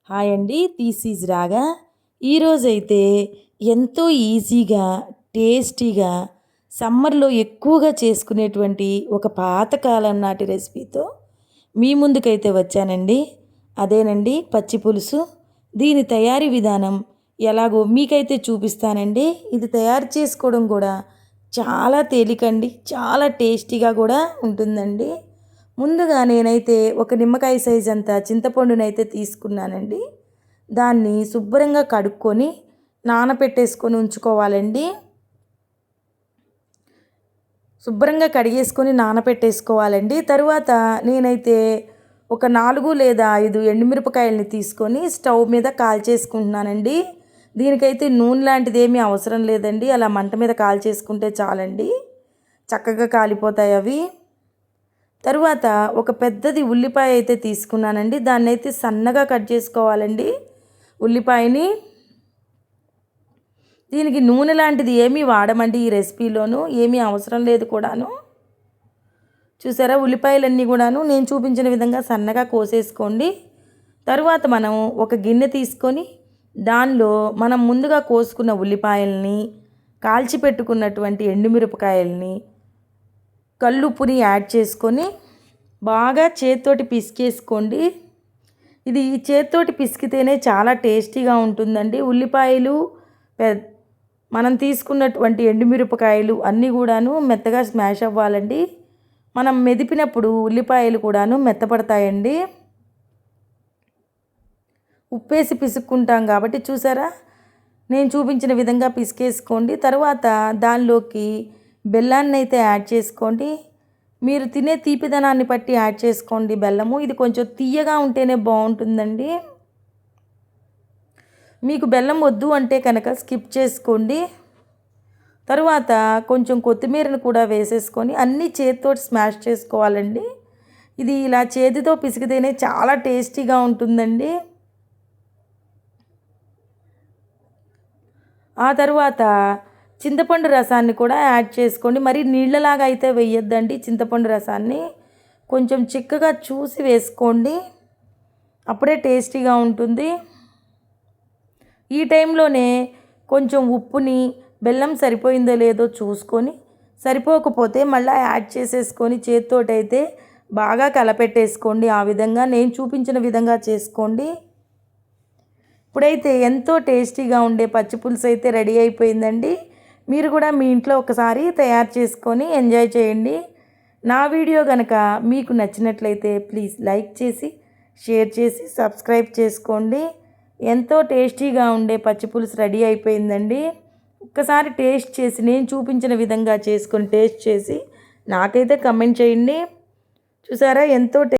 Hi అండి, this is రాగా. ఈరోజైతే ఎంతో ఈజీగా, టేస్టీగా, సమ్మర్లో ఎక్కువగా చేసుకునేటువంటి ఒక పాతకాలం నాటి రెసిపీతో మీ ముందుకైతే వచ్చానండి. అదేనండి పచ్చి పులుసు. దీని తయారీ విధానం ఎలాగో మీకైతే చూపిస్తానండి. ఇది తయారు చేసుకోవడం కూడా చాలా తేలికండి, చాలా టేస్టీగా కూడా ఉంటుందండి. ముందుగా నేనైతే ఒక నిమ్మకాయ సైజ్ అంత చింతపండునైతే తీసుకున్నానండి. దాన్ని శుభ్రంగా కడుక్కొని నానబెట్టేసుకొని ఉంచుకోవాలండి. శుభ్రంగా కడిగేసుకొని నానబెట్టేసుకోవాలండి. తరువాత నేనైతే ఒక 4 లేదా 5 ఎండుమిరపకాయలని తీసుకొని స్టవ్ మీద కాల్చేసుకుంటున్నానండి. దీనికైతే నూనె లాంటిది ఏమీ అవసరం లేదండి. అలా మంట మీద కాల్చేసుకుంటే చాలండి, చక్కగా కాలిపోతాయి అవి. తరువాత ఒక పెద్దది ఉల్లిపాయ అయితే తీసుకున్నానండి. దాన్ని అయితే సన్నగా కట్ చేసుకోవాలండి ఉల్లిపాయని. దీనికి నూనె లాంటిది ఏమీ వాడమండి, ఈ రెసిపీలోను ఏమీ అవసరం లేదు కూడాను. చూసారా, ఉల్లిపాయలన్నీ కూడాను నేను చూపించిన విధంగా సన్నగా కోసేసుకోండి. తరువాత మనం ఒక గిన్నె తీసుకొని దానిలో మనం ముందుగా కోసుకున్న ఉల్లిపాయల్ని, కాల్చి పెట్టుకున్నటువంటి ఎండుమిరపకాయల్ని, కల్లుప్పుని యాడ్ చేసుకొని బాగా చేత్తోటి పిసికేసుకోండి. ఇది చేత్తోటి పిసికితేనే చాలా టేస్టీగా ఉంటుందండి. ఉల్లిపాయలు, మనం తీసుకున్నటువంటి ఎండుమిరపకాయలు అన్నీ కూడాను మెత్తగా స్మాష్ అవ్వాలండి. మనం మెదిపినప్పుడు ఉల్లిపాయలు కూడాను మెత్తపడతాయండి. ఉప్పేసి పిసుక్కుంటాం కాబట్టి చూసారా, నేను చూపించిన విధంగా పిసికేసుకోండి. తర్వాత దానిలోకి బెల్లాన్ని అయితే యాడ్ చేసుకోండి. మీరు తినే తీపిదనాన్ని బట్టి యాడ్ చేసుకోండి బెల్లము. ఇది కొంచెం తీయగా ఉంటేనే బాగుంటుందండి. మీకు బెల్లం వద్దు అంటే కనుక స్కిప్ చేసుకోండి. తరువాత కొంచెం కొత్తిమీరను కూడా వేసేసుకొని అన్నీ చేతితో స్మాష్ చేసుకోవాలండి. ఇది ఇలా చేతితో పిసికితేనే చాలా టేస్టీగా ఉంటుందండి. ఆ తర్వాత చింతపండు రసాన్ని కూడా యాడ్ చేసుకోండి. మరి నీళ్ళలాగా అయితే వేయొద్దండి. చింతపండు రసాన్ని కొంచెం చిక్కగా చూసి వేసుకోండి, అప్పుడే టేస్టీగా ఉంటుంది. ఈ టైంలోనే కొంచెం ఉప్పుని, బెల్లం సరిపోయిందో లేదో చూసుకొని, సరిపోకపోతే మళ్ళీ యాడ్ చేసేసుకొని చేత్తోటైతే బాగా కలపెట్టేసుకోండి. ఆ విధంగా నేను చూపించిన విధంగా చేసుకోండి. ఇప్పుడైతే ఎంతో టేస్టీగా ఉండే పచ్చి పులుసు అయితే రెడీ అయిపోయిందండి. మీరు కూడా మీ ఇంట్లో ఒకసారి తయారు చేసుకొని ఎంజాయ్ చేయండి. నా వీడియో కనుక మీకు నచ్చినట్లయితే ప్లీజ్ లైక్ చేసి, షేర్ చేసి, సబ్స్క్రైబ్ చేసుకోండి. ఎంతో టేస్టీగా ఉండే పచ్చి పులుసు రెడీ అయిపోయిందండి. ఒక్కసారి టేస్ట్ చేసి నేను చూపించిన విధంగా చేసుకొని టేస్ట్ చేసి నాకైతే కమెంట్ చేయండి. చూసారా, ఎంతో